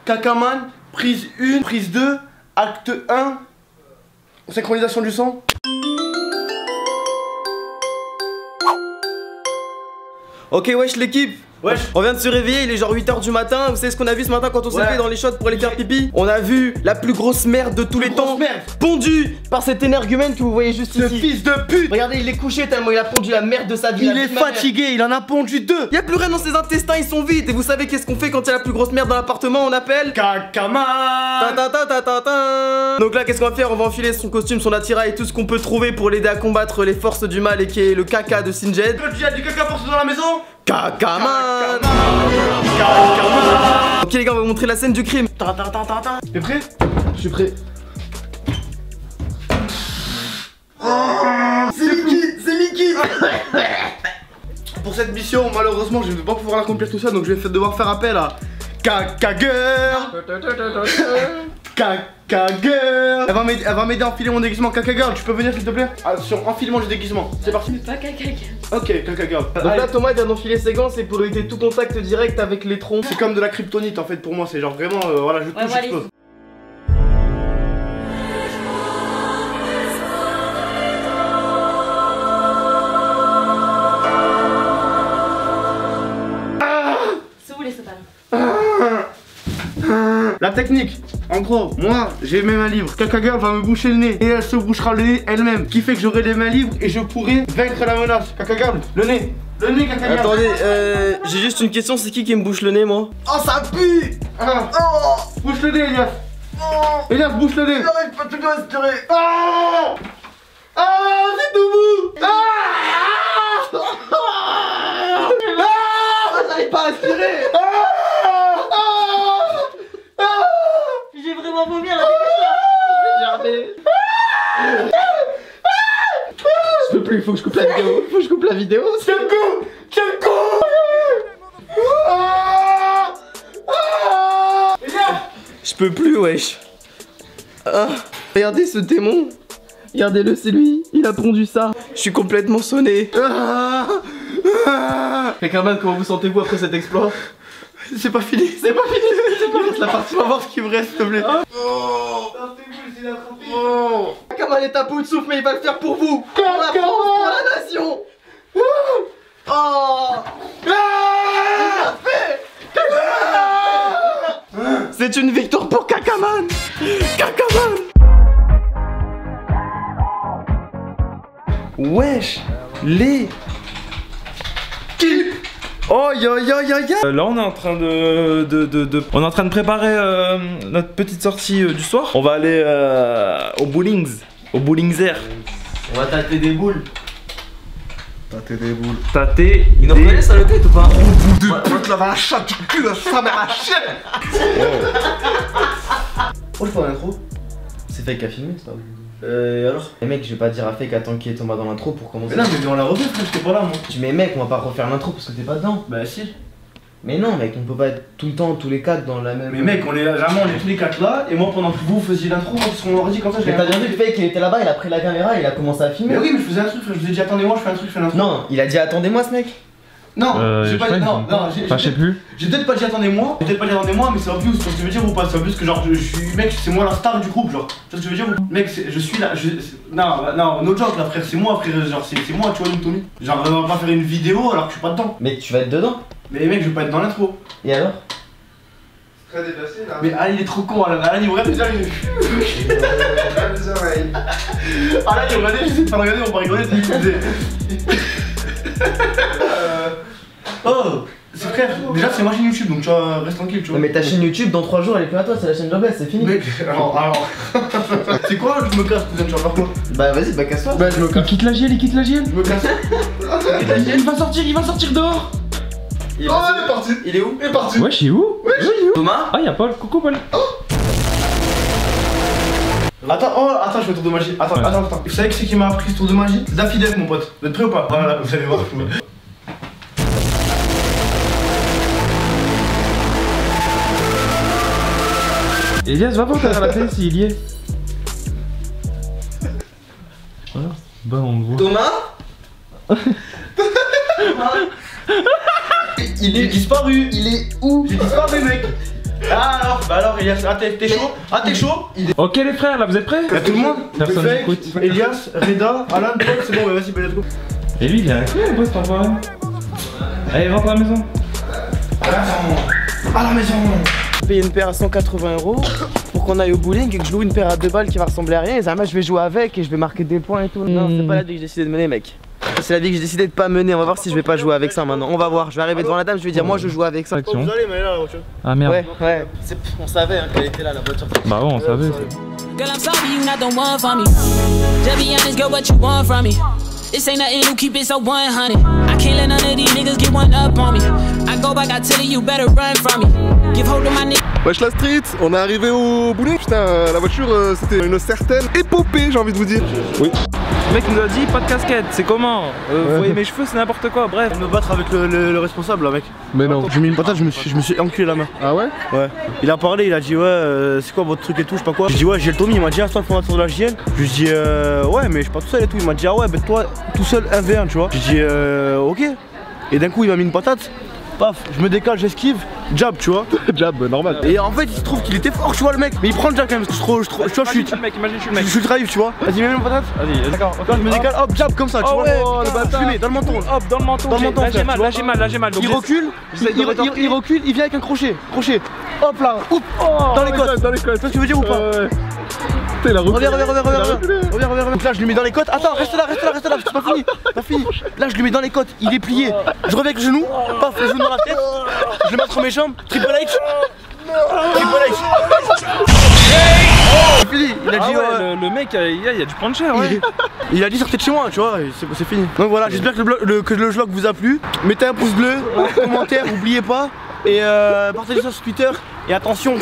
Kakaman, prise 1, prise 2, acte 1, synchronisation du son. Ok, wesh l'équipe. Wesh. On vient de se réveiller, il est genre 8h du matin. Vous savez ce qu'on a vu ce matin quand on s'est levé dans les shots pour aller faire pipi? On a vu la plus grosse merde de tous les temps, pondue par cet énergumène que vous voyez juste ici. Ce fils de pute. Regardez, il est couché tellement il a pondu la merde de sa vie. Il est fatigué, il en a pondu 2. Il y a plus rien dans ses intestins, ils sont vides. Et vous savez qu'est-ce qu'on fait quand il y a la plus grosse merde dans l'appartement? On appelle Kakaman. Donc là, qu'est-ce qu'on va faire? On va enfiler son costume, son attirail et tout ce qu'on peut trouver pour l'aider à combattre les forces du mal et qui est le caca de Singed. Quand tu as du caca pour dans la maison? Kakaman. Ok les gars, on va vous montrer la scène du crime. T'es prêt? Je suis prêt. C'est liquide, c'est liquide. Pour cette mission, malheureusement, je ne vais pas pouvoir l'accomplir tout seul, donc je vais devoir faire appel à Kaka Girl. Kaka Girl. Elle va m'aider à enfiler mon déguisement. Kaka Girl, tu peux venir s'il te plaît? Sur enfilement du déguisement. C'est parti. Pas Kaka Girl. Ok, Kaka Girl. Donc là, Thomas vient d'enfiler ses gants, c'est pour éviter tout contact direct avec les troncs. C'est comme de la kryptonite en fait pour moi, c'est genre vraiment, voilà, je touche, j'explose. La technique, en gros, moi j'ai mes mains libres, Kaka Girl va me boucher le nez et elle se bouchera le nez elle-même, qui fait que j'aurai les mains libres et je pourrai vaincre la menace. Kaka Girl, le nez, Kaka Girl. Attendez, j'ai juste une question, c'est qui me bouche le nez moi? Oh ça pue. Bouche le nez Elias. Elias, bouche le nez. J'arrive pas tout à aspirer. C'est tout mou. J'arrive pas à aspirer. J'ai vraiment vomi à la Je peux plus, il faut que je coupe la vidéo. Faut que je coupe la vidéo. Tiens le coup. Je peux plus, wesh. Regardez ce démon. Regardez-le, c'est lui. Il a pondu ça. Je suis complètement sonné. Kakaman, comment vous sentez-vous après cet exploit? C'est pas fini. C'est pas fini. Il reste la partie. On va voir ce qui me reste, s'il te plaît. Kakaman est à bout de souffle, mais il va le faire pour vous. Pour la France, pour la nation. C'est une victoire pour Kakaman. Wesh, les oh yo yo yo yo. Là on est en train on est en train de préparer notre petite sortie du soir. On va aller au bowlings, au bowlingzer. On va tâter des boules. Tâter. Ils nous reconnaissent à la tête ou pas? On te lave la chatte du cul, ça m'a la chienne. Oh je fais l'intro. C'est fake à filmer ça. Alors les mecs, je vais pas dire à fake attends qu'il y ait Thomas dans l'intro pour commencer. Mais non, mais on l'a refait, frère, j'étais pas là moi. Tu mets mec, on va pas refaire l'intro parce que t'es pas dedans. Bah si. Mais non mec, on peut pas être tout le temps, tous les quatre dans la même. Mais mec, on est tous les 4 là, et moi pendant que vous faisiez l'intro, parce qu'on aurait dit comme ça, Mais t'as bien vu le fake, il était là-bas, il a pris la caméra, il a commencé à filmer. Mais oui, mais je faisais un truc, je vous ai dit attendez-moi, je fais un truc, je fais l'intro. Non, il a dit attendez-moi ce mec. Non, j'ai pas dit. Non, je sais plus. J'ai peut-être pas dit attendez-moi, mais c'est obvious, tu vois ce que je veux dire ou pas? C'est obvious que genre je suis. Mec, c'est moi la star du groupe, genre. Tu vois ce que je veux dire ou? Mec, je suis là. Non, no joke là, frère, c'est moi, frère, genre c'est moi, tu vois, Tommy. Genre, on va pas faire une vidéo alors que je suis pas dedans. Mais tu vas être dedans. Mais mec, je vais pas être dans l'intro. Et alors? Très déplacé là. Mais Alan il est trop con, Alan il regarde déjà les oreilles. Alan il regardait, j'essaie de pas regarder, on va rigoler, Oh, c'est frère, déjà c'est ma chaîne YouTube donc tu vois, reste tranquille tu vois. Non mais ta chaîne YouTube dans 3 jours elle est plus à toi, c'est la chaîne Jobless, c'est fini. Mec, alors. C'est quoi, je me casse, cousin, tu vas faire quoi? Bah vas-y, bah casse-toi. Bah je me casse. Il quitte la GL, il quitte la GL. Je me casse. Il va sortir dehors. Il est parti. Il est où? Il est parti. Ouais, je suis où? Thomas? Ah, y'a Paul, coucou Paul. Attends, je fais un tour de magie. Attends. Vous savez qui c'est qui m'a appris ce tour de magie? Daffy Duck, mon pote. Vous êtes prêts ou pas? Voilà, vous allez voir. Elias, va voir derrière la télé s'il y est. Voilà. Bah, on le voit. Thomas? Il est disparu. Il est où? J'ai disparu, mec. Ah alors, bah alors Elias, ah t'es chaud? Ah t'es chaud? Ok les frères, là vous êtes prêts? Y'a tout le monde? Personne Fake, n'écoute. Elias, Reda, Alan, Paul, c'est bon, bah vas-y, let's go. Et lui il est avec nous, boss, t'en vois. Allez, rentre à la maison. À la maison. Payer une paire à 180 € pour qu'on aille au bowling et que je loue une paire à 2 balles qui va ressembler à rien. Et Zama, je vais jouer avec et je vais marquer des points et tout. Non, c'est pas la vie que j'ai décidé de mener, mec. C'est la vie que j'ai décidé de pas mener. On va voir si je vais pas jouer avec ça maintenant. On va voir. Je vais arriver devant la dame, je vais dire moi je joue avec ça. Oh, vous allez, mais là, la voiture. Ah merde. Ouais. On savait hein, qu'elle était là, la voiture. Bah ouais, on savait. Girl, I'm sorry you not the one for me. Just be honest, girl, what you want from me? This ain't nothing new, keep it so 100. I can't let none of these niggas get one up on me. I go back, I tell you, you better run from me. Give hold to my nigga. Wesh la street, on est arrivé au bowling. Putain, la voiture c'était une certaine épopée, j'ai envie de vous dire. Oui. Le mec nous a dit pas de casquette, c'est comment vous voyez mes cheveux, c'est n'importe quoi, bref. Je vais me battre avec le responsable là, mec. Mais non. J'ai mis une patate, je me suis enculé la main. Ah ouais? Ouais. Il a parlé, il a dit ouais, c'est quoi votre truc et tout, je sais pas quoi. Je dis ouais, j'ai le Tommy, il m'a dit ah, toi le fondateur de la JL. Je lui dis ouais, mais je suis pas tout seul et tout. Il m'a dit ah ouais, ben toi tout seul 1v1, tu vois. Je dis ok. Et d'un coup, il m'a mis une patate. Paf, je me décale, j'esquive, jab, tu vois. Jab, normal. Et en fait, il se trouve qu'il était fort, tu vois, le mec. Mais il prend le jab quand même, parce que tu vois, je suis. Je suis le drive, tu vois. Vas-y, mets-moi une patate. Vas-y, d'accord. Quand je me décale, hop, jab comme ça, tu vois. Je lui mets dans le menton. Hop, dans le menton. Là j'ai mal. Il recule, il recule, il vient avec un crochet. Hop là, dans les côtes. Tu vois ce que je veux dire ou pas? Putain, il a reculé. Reviens. Donc là, je lui mets dans les côtes. Attends, reste là, c'est pas fini. Là, je lui mais dans les côtes, il est plié. Je reviens avec le genou, paf, le genou dans la tête. Je le mets entre mes jambes, triple H. C'est fini, il a dit le mec, il y a du puncher, ouais. Il a dit sortez de chez moi, tu vois, c'est fini. Donc voilà, j'espère que le vlog vous a plu. Mettez un pouce bleu, commentaire, n'oubliez pas. Et partagez ça sur Twitter. Et attention.